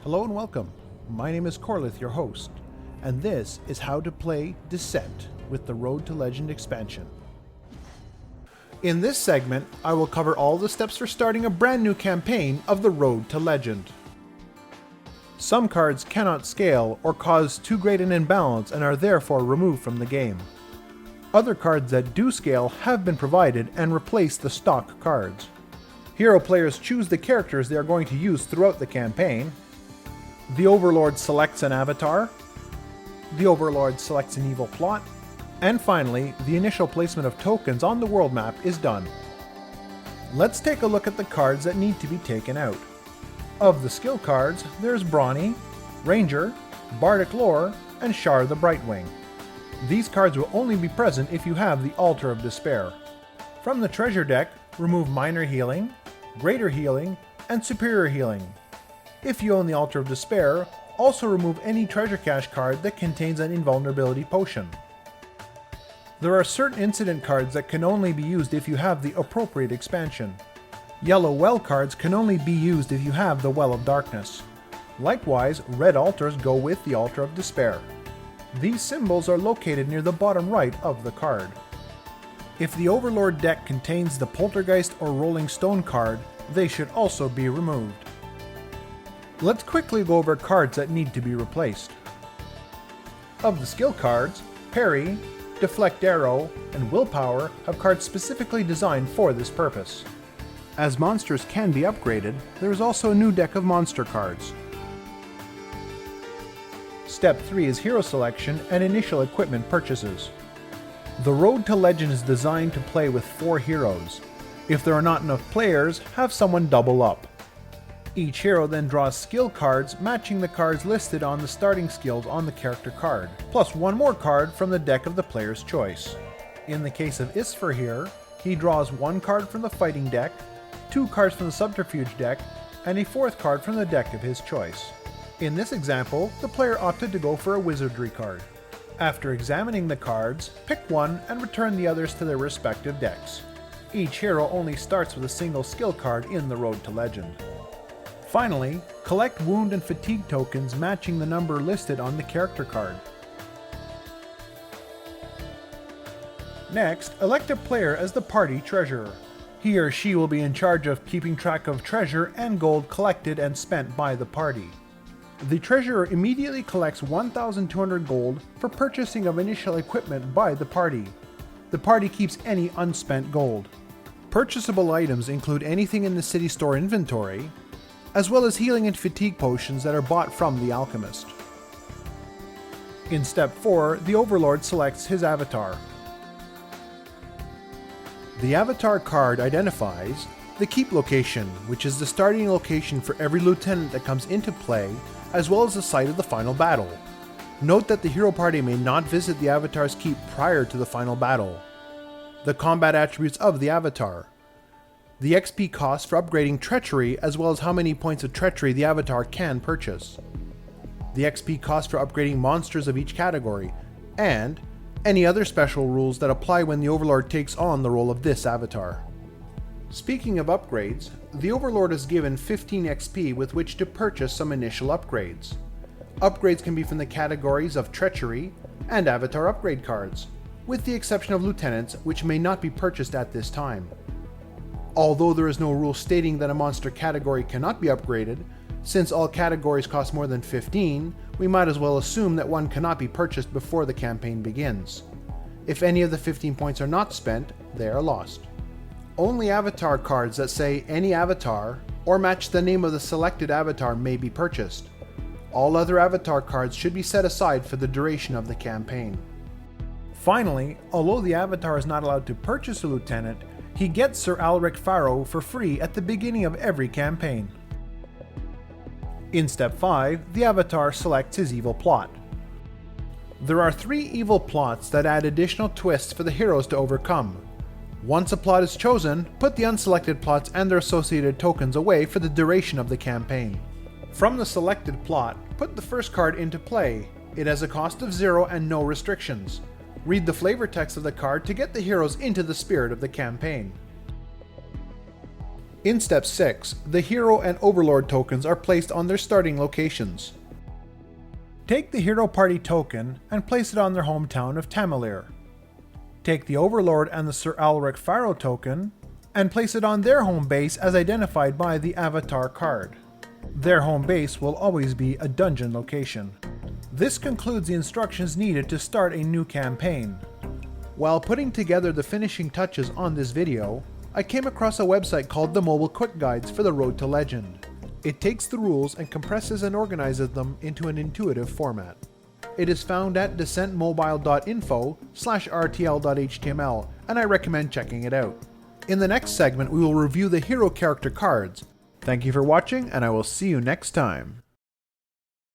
Hello and welcome. My name is Corlith, your host, and this is how to play Descent with the Road to Legend expansion. In this segment, I will cover all the steps for starting a brand new campaign of the Road to Legend. Some cards cannot scale or cause too great an imbalance and are therefore removed from the game. Other cards that do scale have been provided and replace the stock cards. Hero players choose the characters they are going to use throughout the campaign. The Overlord selects an avatar. The Overlord selects an evil plot. And finally, the initial placement of tokens on the world map is done. Let's take a look at the cards that need to be taken out. Of the skill cards, there's Brawny, Ranger, Bardic Lore, and Shar the Brightwing. These cards will only be present if you have the Altar of Despair. From the treasure deck, remove Minor Healing, Greater Healing, and Superior Healing. If you own the Altar of Despair, also remove any treasure cache card that contains an invulnerability potion. There are certain incident cards that can only be used if you have the appropriate expansion. Yellow well cards can only be used if you have the Well of Darkness. Likewise, red altars go with the Altar of Despair. These symbols are located near the bottom right of the card. If the Overlord deck contains the Poltergeist or Rolling Stone card, they should also be removed. Let's quickly go over cards that need to be replaced. Of the skill cards, Parry, Deflect Arrow, and Willpower have cards specifically designed for this purpose. As monsters can be upgraded, there is also a new deck of monster cards. Step 3 is hero selection and initial equipment purchases. The Road to Legend is designed to play with 4 heroes. If there are not enough players, have someone double up. Each hero then draws skill cards matching the cards listed on the starting skills on the character card, plus one more card from the deck of the player's choice. In the case of Isfar here, he draws 1 card from the fighting deck, 2 cards from the subterfuge deck, and a 4th card from the deck of his choice. In this example, the player opted to go for a wizardry card. After examining the cards, pick one and return the others to their respective decks. Each hero only starts with a single skill card in the Road to Legend. Finally, collect wound and fatigue tokens matching the number listed on the character card. Next, elect a player as the party treasurer. He or she will be in charge of keeping track of treasure and gold collected and spent by the party. The treasurer immediately collects 1,200 gold for purchasing of initial equipment by the party. The party keeps any unspent gold. Purchasable items include anything in the city store inventory, as well as healing and fatigue potions that are bought from the alchemist. In step 4, the Overlord selects his avatar. The avatar card identifies the keep location, which is the starting location for every lieutenant that comes into play, as well as the site of the final battle. Note that the hero party may not visit the avatar's keep prior to the final battle. The combat attributes of the avatar. The XP cost for upgrading treachery, as well as how many points of treachery the avatar can purchase. The XP cost for upgrading monsters of each category, and any other special rules that apply when the Overlord takes on the role of this avatar. Speaking of upgrades, the Overlord is given 15 XP with which to purchase some initial upgrades. Upgrades can be from the categories of treachery and avatar upgrade cards, with the exception of lieutenants, which may not be purchased at this time. Although there is no rule stating that a monster category cannot be upgraded, since all categories cost more than 15, we might as well assume that one cannot be purchased before the campaign begins. If any of the 15 points are not spent, they are lost. Only avatar cards that say any avatar or match the name of the selected avatar may be purchased. All other avatar cards should be set aside for the duration of the campaign. Finally, although the avatar is not allowed to purchase a lieutenant, he gets Sir Alric Faro for free at the beginning of every campaign. In step 5, the avatar selects his evil plot. There are 3 evil plots that add additional twists for the heroes to overcome. Once a plot is chosen, put the unselected plots and their associated tokens away for the duration of the campaign. From the selected plot, put the first card into play. It has a cost of 0 and no restrictions. Read the flavor text of the card to get the heroes into the spirit of the campaign. In Step 6, the Hero and Overlord tokens are placed on their starting locations. Take the Hero Party token and place it on their hometown of Tamilir. Take the Overlord and the Sir Alaric Faro token and place it on their home base as identified by the avatar card. Their home base will always be a dungeon location. This concludes the instructions needed to start a new campaign. While putting together the finishing touches on this video, I came across a website called the Mobile Quick Guides for the Road to Legend. It takes the rules and compresses and organizes them into an intuitive format. It is found at descentmobile.info/rtl.html, and I recommend checking it out. In the next segment, we will review the hero character cards. Thank you for watching, and I will see you next time.